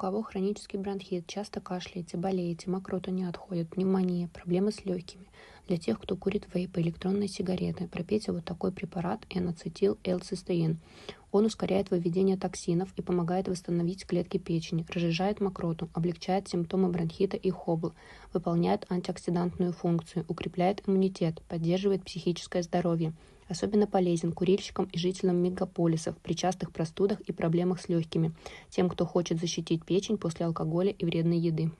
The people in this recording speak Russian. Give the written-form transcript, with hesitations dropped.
кого хронический бронхит, часто кашляете, болеете, мокрота не отходит, пневмония, проблемы с легкими. Для тех, кто курит вейпы, электронные сигареты, пропейте вот такой препарат N-ацетил-L-цистеин. Он ускоряет выведение токсинов и помогает восстановить клетки печени, разжижает мокроту, облегчает симптомы бронхита и хобл, выполняет антиоксидантную функцию, укрепляет иммунитет, поддерживает психическое здоровье. Особенно полезен курильщикам и жителям мегаполисов при частых простудах и проблемах с легкими, тем, кто хочет защитить печень после алкоголя и вредной еды.